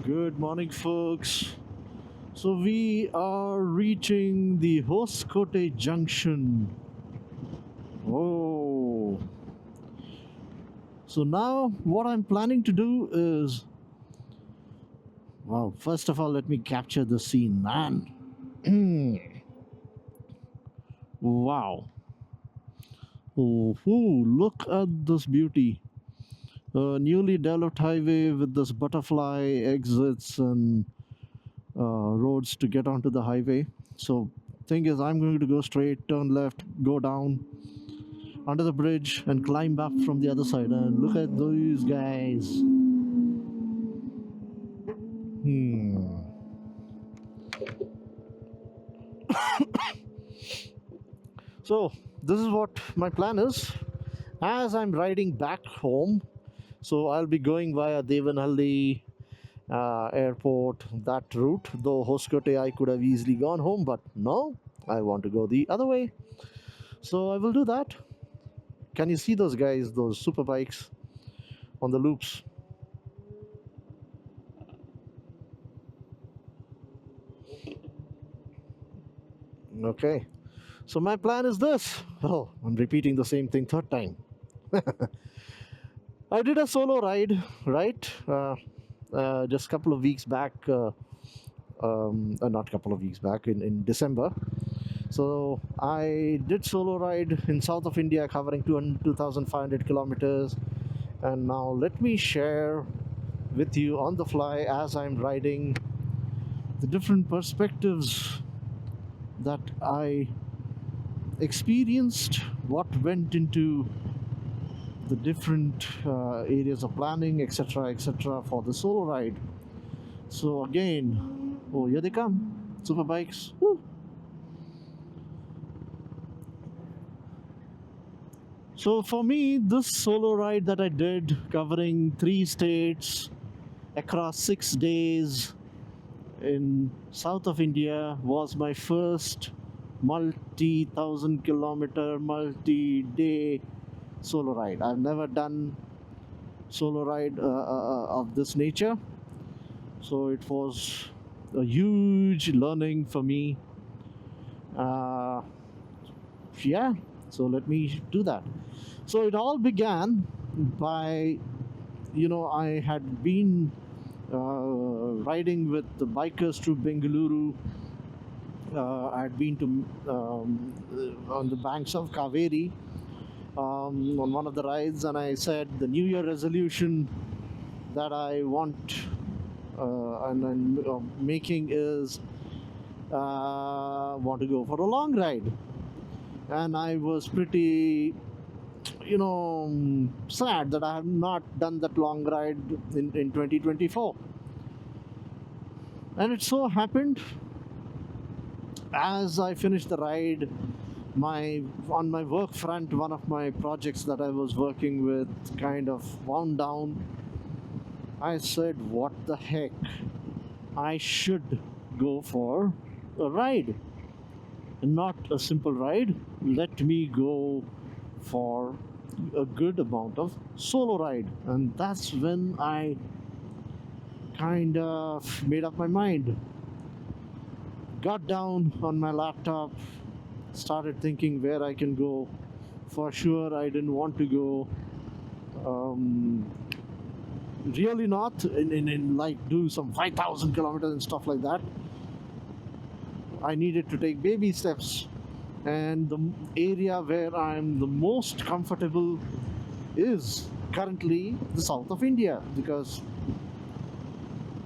Good morning, folks. So we are reaching the Hoskote Junction. Oh, so now what I'm planning to do is, wow. First of all, let me capture the scene, man. Wow. Oh, look at this beauty. A newly developed highway with this butterfly exits and roads to get onto the highway. So, thing is, I'm going to go straight, turn left, go down under the bridge, and climb up from the other side. And look at those guys. Hmm. So, this is what my plan is. As I'm riding back home, so I'll be going via Devanhalli airport, that route. Though Hoskote, I could have easily gone home, but no, I want to go the other way. So I will do that. Can you see those guys, those super bikes on the loops? Okay. So my plan is this. Oh, I'm repeating the same thing third time. I did a solo ride, right? Just a couple of weeks back. Not a couple of weeks back in December. So I did solo ride in south of India, covering 2,500 kilometers. And now let me share with you on the fly as I'm riding the different perspectives that I experienced, what went into the different areas of planning, etc., for the solo ride. So again, oh, here they come, super bikes. Woo. So for me, this solo ride that I did, covering 3 states across 6 days in south of India, was my first multi-thousand-kilometer, multi-day solo ride. I've never done solo ride of this nature, so it was a huge learning for me. Uh, yeah, so let me do that. So it all began by, I had been riding with the bikers through Bengaluru. I had been to on the banks of Kaveri on one of the rides, and I said the New Year resolution that I want and I'm making is want to go for a long ride. And I was pretty, sad that I have not done that long ride in 2024. And it so happened, as I finished the ride, on my work front, one of my projects that I was working with kind of wound down. I said, what the heck? I should go for a ride. Not a simple ride. Let me go for a good amount of solo ride. And that's when I kind of made up my mind. Got down on my laptop, started thinking where I can go. For sure, I didn't want to go. Really not in like do some 5,000 kilometers and stuff like that. I needed to take baby steps, and the area where I'm the most comfortable is currently the south of India, because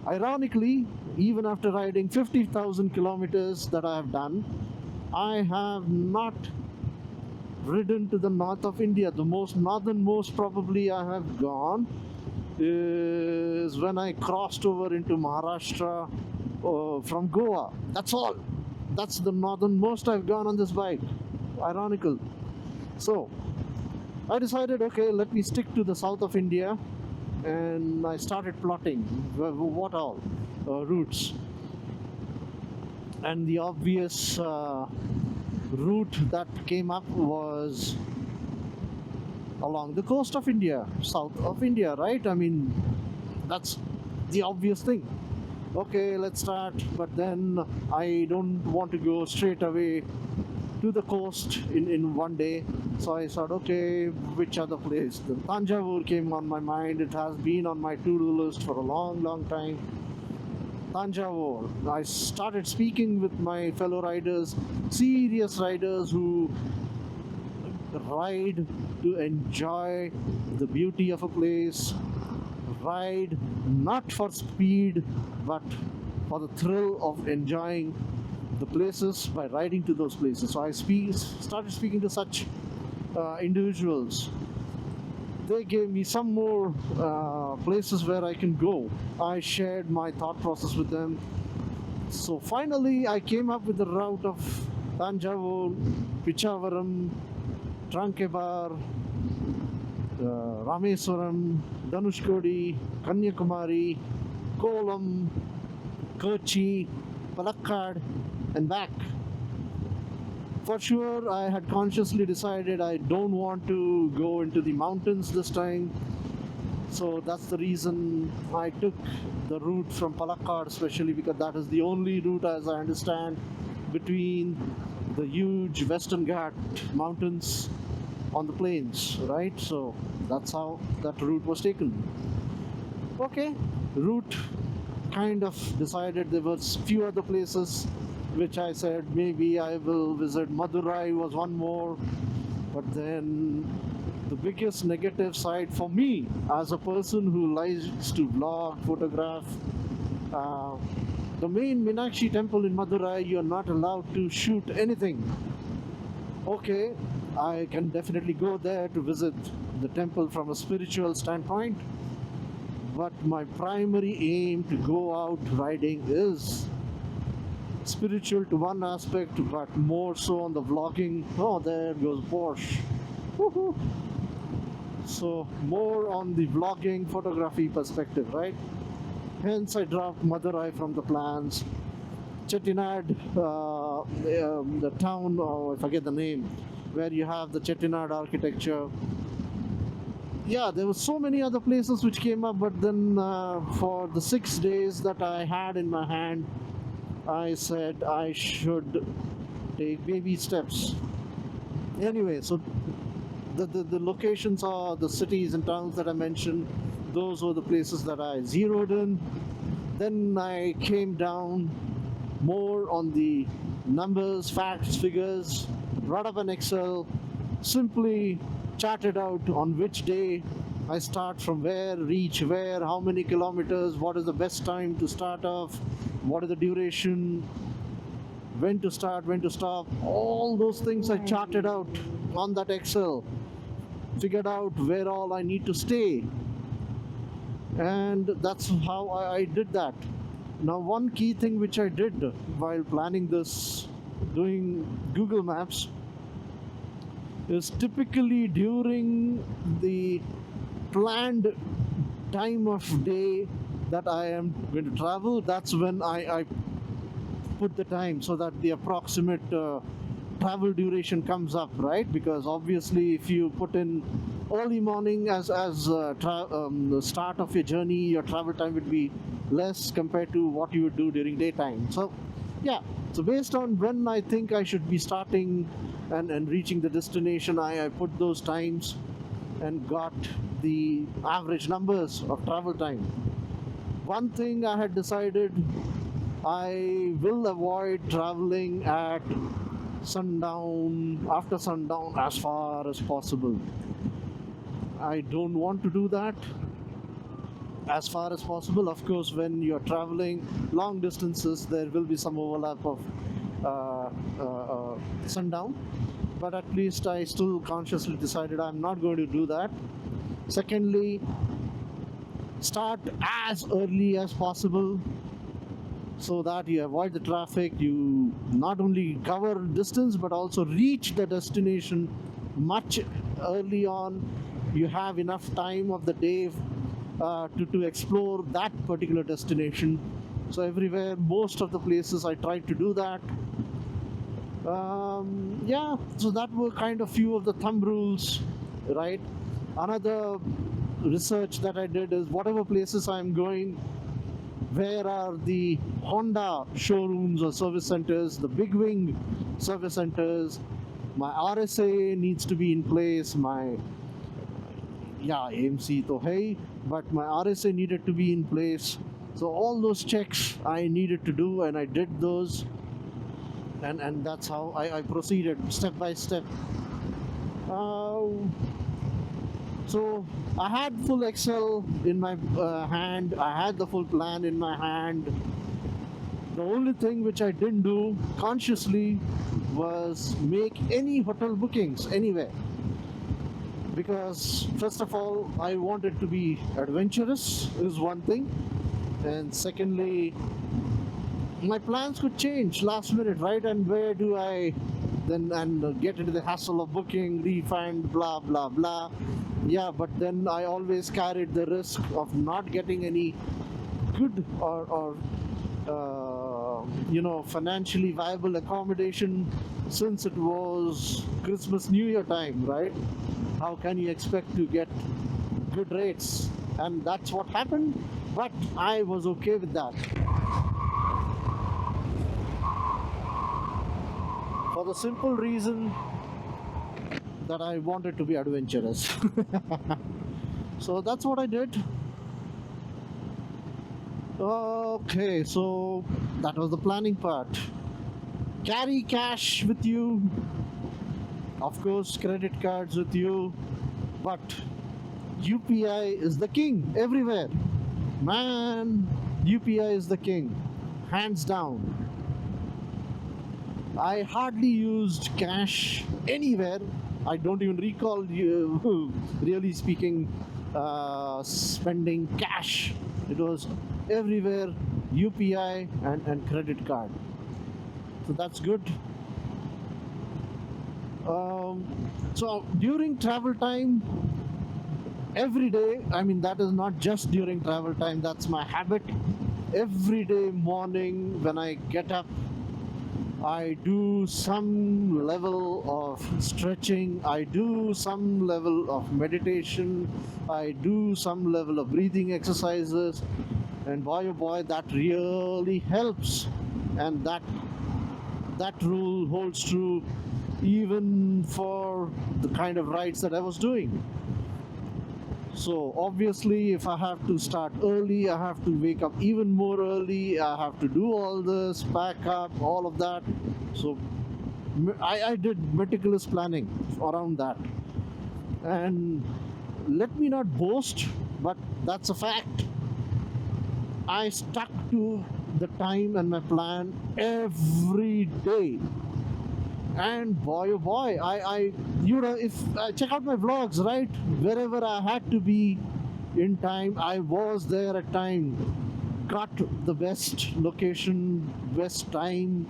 ironically, even after riding 50,000 kilometers that I have done, I have not ridden to the north of India. The most northernmost probably I have gone is when I crossed over into Maharashtra from Goa. That's all. That's the northernmost I've gone on this bike. Ironical. So I decided, okay, let me stick to the south of India, and I started plotting what all routes. And the obvious route that came up was along the coast of India, south of India, right? I mean, that's the obvious thing. okay, let's start. But then I don't want to go straight away to the coast in one day. So I thought, okay, which other place? The Tanjavur came on my mind. It has been on my to-do list for a long, long time. Tanjavur. I started speaking with my fellow riders, serious riders who ride to enjoy the beauty of a place, ride not for speed but for the thrill of enjoying the places by riding to those places. So I started speaking to such individuals. They gave me some more places where I can go. I shared my thought process with them. So finally, I came up with the route of Tanjavur, Pichavaram, Trankebar, Rameswaram, Dhanushkodi, Kanyakumari, Kolam, Kochi, Palakkad, and back. For sure, I had consciously decided I don't want to go into the mountains this time. So that's the reason I took the route from Palakkad, especially because that is the only route, as I understand, between the huge Western Ghat mountains on the plains, right? So that's how that route was taken. Okay, route kind of decided. There were few other places which I said maybe I will visit. Madurai was one more, but then the biggest negative side for me as a person who likes to vlog, photograph, uh, the main Meenakshi temple in Madurai, you're not allowed to shoot anything. Okay, I can definitely go there to visit the temple from a spiritual standpoint, but my primary aim to go out riding is spiritual to one aspect, but more so on the vlogging. Oh, there goes Porsche. Woohoo. So more on the vlogging photography perspective, right? Hence I dropped Madurai from the plans. Chettinad, the town, oh, I forget the name, where you have the Chettinad architecture. Yeah, there were so many other places which came up, but then for the 6 days that I had in my hand, I said I should take baby steps. Anyway, so the locations are the cities and towns that I mentioned. Those were the places that I zeroed in. Then I came down more on the numbers, facts, figures, brought up an Excel, simply charted out on which day I start from where, reach where, how many kilometers, what is the best time to start off, what is the duration, when to start, when to stop. All those things I charted out on that Excel, figured out where all I need to stay, and that's how I did that. Now, one key thing which I did while planning this, doing Google Maps, is typically during the planned time of day that I am going to travel, that's when I put the time so that the approximate travel duration comes up, right? Because obviously, if you put in early morning as the start of your journey, your travel time would be less compared to what you would do during daytime. So, yeah. So based on when I think I should be starting and reaching the destination, I put those times and got the average numbers of travel time. One thing I had decided, I will avoid traveling at sundown, after sundown, as far as possible. I don't want to do that as far as possible. Of course, when you're traveling long distances, there will be some overlap of sundown, but at least I still consciously decided I'm not going to do that. Secondly, start as early as possible so that you avoid the traffic. You not only cover distance but also reach the destination much early on. You have enough time of the day to explore that particular destination. So everywhere, most of the places, I tried to do that. Yeah, so that were kind of few of the thumb rules, right? Another research that I did is whatever places I'm going, Where are the Honda showrooms or service centers, the big wing service centers? My RSA needs to be in place. My, yeah, AMC to hey, but my RSA needed to be in place. So all those checks I needed to do, and I did those, and that's how I proceeded step by step. Uh, so I had full Excel in my hand. I had the full plan in my hand. The only thing which I didn't do consciously was make any hotel bookings anywhere. Because, first of all, I wanted to be adventurous, is one thing. And secondly, my plans could change last minute, right? And where do I then and get into the hassle of booking, refund, blah, blah, blah. Yeah, but then I always carried the risk of not getting any good or financially viable accommodation, since it was Christmas New Year time, right? How can you expect to get good rates? And that's what happened, but I was okay with that, for the simple reason that I wanted to be adventurous. So that's what I did. Okay, so that was the planning part. Carry cash with you, of course, credit cards with you, but UPI is the king everywhere. Man, UPI is the king, hands down. I hardly used cash anywhere. I don't even recall really speaking spending cash. It was everywhere UPI and credit card. So that's good. So during travel time, every day, I mean, that is not just during travel time, that's my habit. Every day morning when I get up, I do some level of stretching, I do some level of meditation, I do some level of breathing exercises, and boy oh boy, that really helps. And that rule holds true even for the kind of rides that I was doing. So obviously, if I have to start early, I have to wake up even more early. I have to do all this, pack up, all of that. So I did meticulous planning around that. And let me not boast, but that's a fact. I stuck to the time and my plan every day. And boy oh boy, I if check out my vlogs, right? Wherever I had to be in time, I was there at time, got the best location, best time,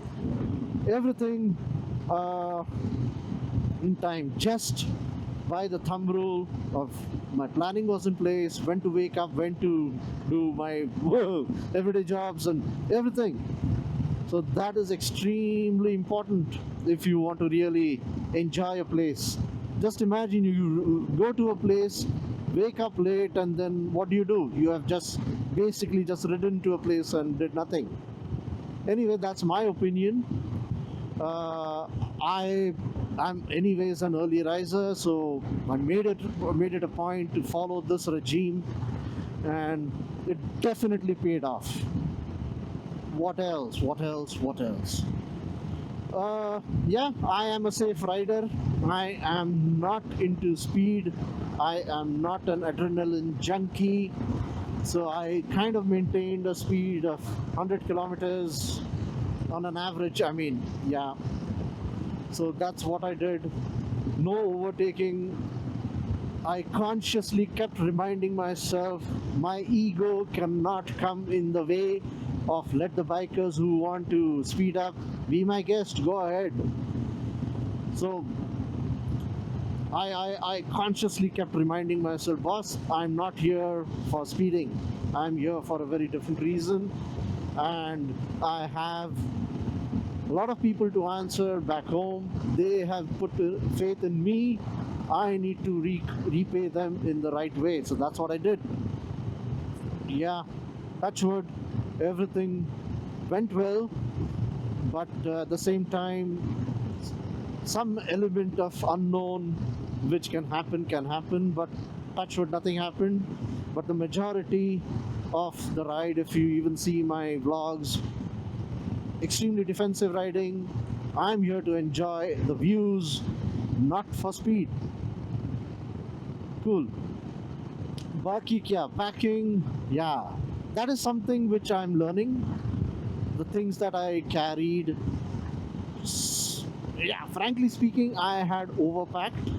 everything uh, in time, just by the thumb rule of my planning was in place, when to wake up, when to do my everyday jobs and everything. So that is extremely important if you want to really enjoy a place. Just imagine you go to a place, wake up late, and then what do? You have just basically just ridden to a place and did nothing. Anyway, that's my opinion. I'm anyways an early riser, so I made it a point to follow this regime, and it definitely paid off. What else? What else? What else? Yeah, I am a safe rider. I am not into speed. I am not an adrenaline junkie. So I kind of maintained a speed of 100 kilometers on an average. I mean, yeah. So that's what I did. No overtaking. I consciously kept reminding myself my ego cannot come in the way of let the bikers who want to speed up be my guest, go ahead. So I consciously kept reminding myself, boss, I'm not here for speeding. I'm here for a very different reason. And I have a lot of people to answer back home. They have put faith in me. I need to repay them in the right way. So that's what I did. Yeah, touch wood. Everything went well, but at the same time, some element of unknown which can happen, but touch wood, nothing happened. But the majority of the ride, if you even see my vlogs, extremely defensive riding. I'm here to enjoy the views, not for speed. Cool. Baki kya? Packing, yeah. That is something which I'm learning. The things that I carried, yeah, frankly speaking, I had overpacked.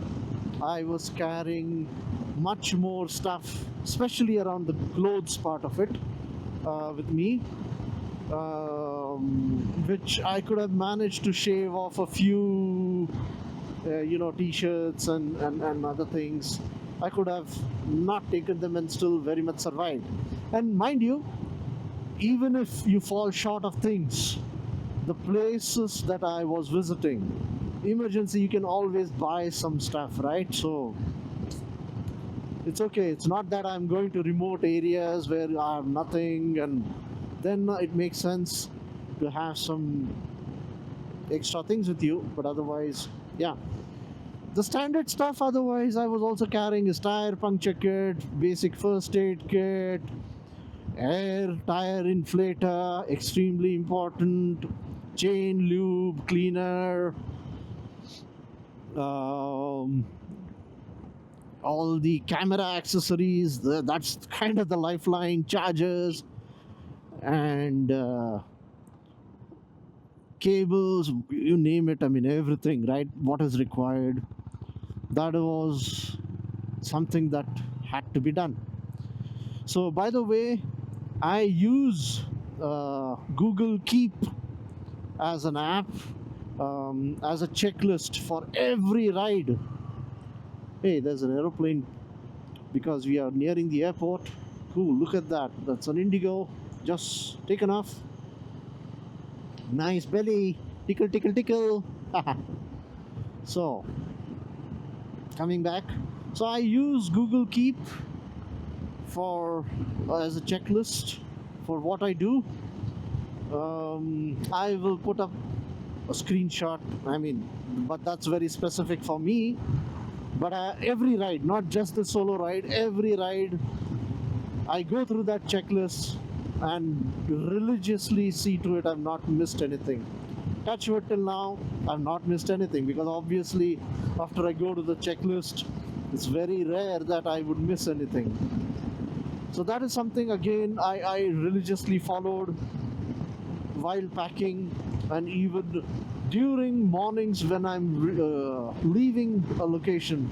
I was carrying much more stuff, especially around the clothes part of it, with me, which I could have managed to shave off a few, t-shirts and other things. I could have not taken them and still very much survived. And mind you, even if you fall short of things, the places that I was visiting, emergency, you can always buy some stuff, right? So it's okay. It's not that I'm going to remote areas where I have nothing, and then it makes sense to have some extra things with you. But otherwise, yeah, the standard stuff. Otherwise, I was also carrying a tire puncture kit, basic first aid kit, air tire inflator, extremely important, chain lube cleaner, um, all the camera accessories, that's kind of the lifeline, chargers, and cables, you name it. I mean, everything, right? What is required. That was something that had to be done. So, by the way, I use Google Keep as an app, as a checklist for every ride. Hey, there's an aeroplane because we are nearing the airport. Cool, look at that. That's an Indigo, just taken off. Nice belly, tickle, tickle, tickle. So, coming back. So I use Google Keep for as a checklist for what I do. I will put up a screenshot. I mean, but that's very specific for me. But every ride, not just the solo ride, every ride, I go through that checklist and religiously see to it I've not missed anything. Touch wood, till now, I've not missed anything, because obviously, after I go to the checklist, it's very rare that I would miss anything. So that is something, again, I religiously followed while packing, and even during mornings when I'm leaving a location,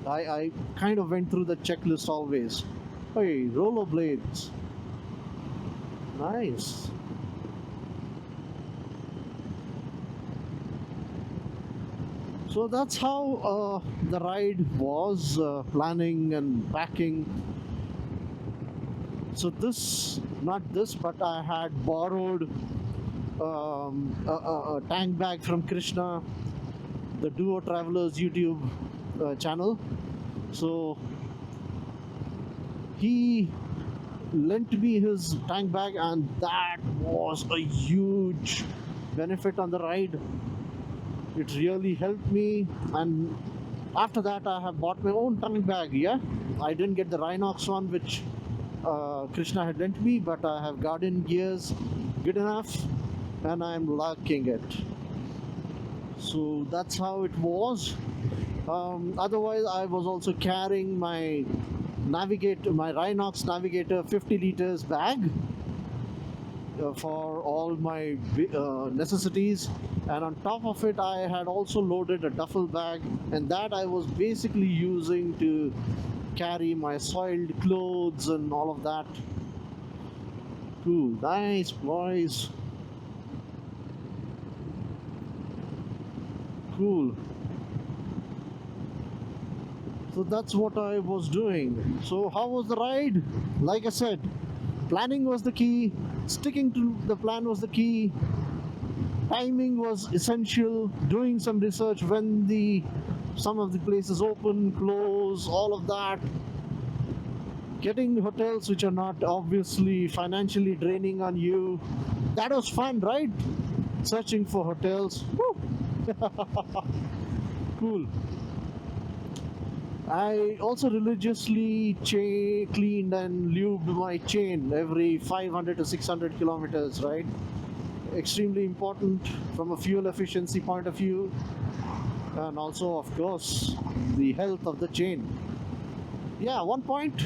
I kind of went through the checklist always. Hey, rollerblades. Nice. So that's how the ride was, planning and packing. So this, not this, but I had borrowed a tank bag from Krishna, the Duo Travelers YouTube channel. So he lent me his tank bag, and that was a huge benefit on the ride. It really helped me, and after that I have bought my own tank bag. Yeah, I didn't get the Rhinox one which Krishna had lent me, but I have garden gears good enough, and I'm liking it. So that's how it was. Otherwise, I was also carrying my my Rhinox Navigator 50 liters bag for all my necessities, and on top of it I had also loaded a duffel bag, and that I was basically using to carry my soiled clothes and all of that. Cool, nice boys. Cool. So that's what I was doing. So how was the ride? Like I said, planning was the key, sticking to the plan was the key, timing was essential, doing some research when some of the places open, close, all of that. Getting hotels which are not obviously financially draining on you. That was fun, right? Searching for hotels. Woo! Cool. I also religiously cleaned and lubed my chain every 500 to 600 kilometers, right? Extremely important from a fuel efficiency point of view, and also, of course, the health of the chain. Yeah, one point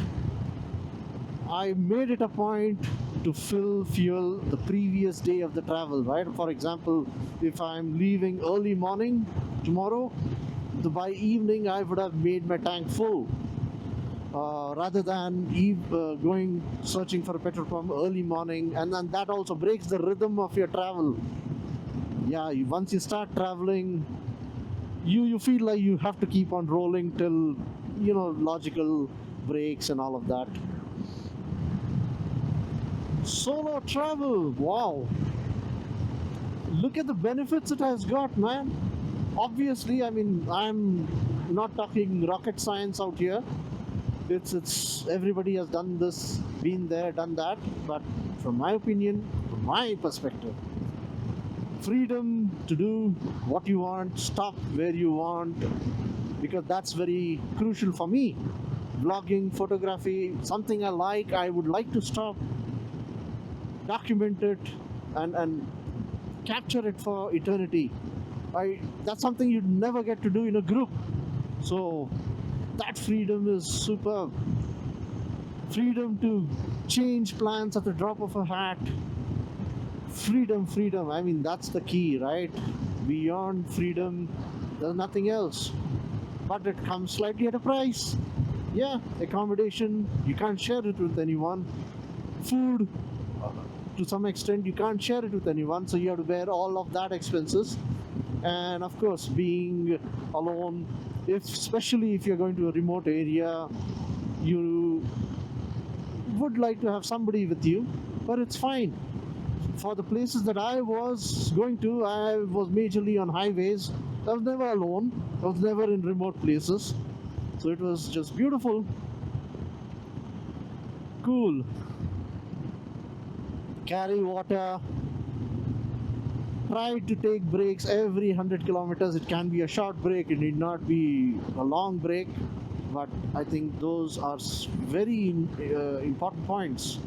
I made it a point to fill fuel the previous day of the travel, right? For example, if I'm leaving early morning tomorrow, by evening I would have made my tank full. Rather than going searching for a petrol pump early morning, and then that also breaks the rhythm of your travel. Yeah, once you start traveling, you feel like you have to keep on rolling till logical breaks and all of that. Solo travel, wow, look at the benefits it has got, man. Obviously, I mean, I'm not talking rocket science out here. It's everybody has done this, been there, done that. But from my opinion, from my perspective, freedom to do what you want, stop where you want, because that's very crucial for me. Vlogging, photography, something I like, I would like to stop, document it, and capture it for eternity. That's something you'd never get to do in a group. So that freedom is superb. Freedom to change plans at the drop of a hat. Freedom. I mean, that's the key, right? Beyond freedom, there's nothing else. But it comes slightly at a price. Yeah, accommodation, you can't share it with anyone. Food, to some extent, you can't share it with anyone, so you have to bear all of that expenses. And of course, being alone, especially if you're going to a remote area, you would like to have somebody with you, but it's fine. For the places that I was going to, I was majorly on highways. I was never alone. I was never in remote places. So it was just beautiful. Cool. Carry water. Try to take breaks every 100 kilometers. It can be a short break, it need not be a long break. But I think those are very important points.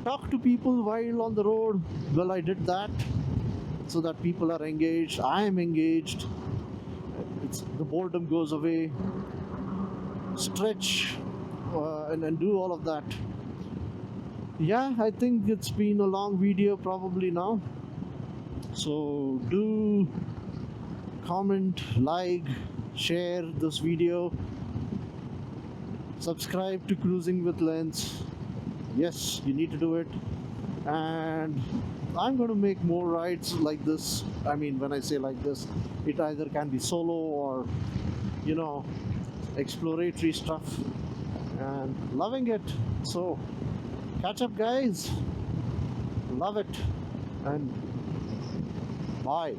Talk to people while on the road. Well, I did that so that people are engaged. I am engaged. The boredom goes away. Stretch and do all of that. Yeah, I think it's been a long video probably now. So do comment, like, share this video. Subscribe to Cruising with Lens. Yes, you need to do it. And I'm going to make more rides like this. I mean, when I say like this, it either can be solo or exploratory stuff, and loving it. So catch up, guys. Love it. And bye.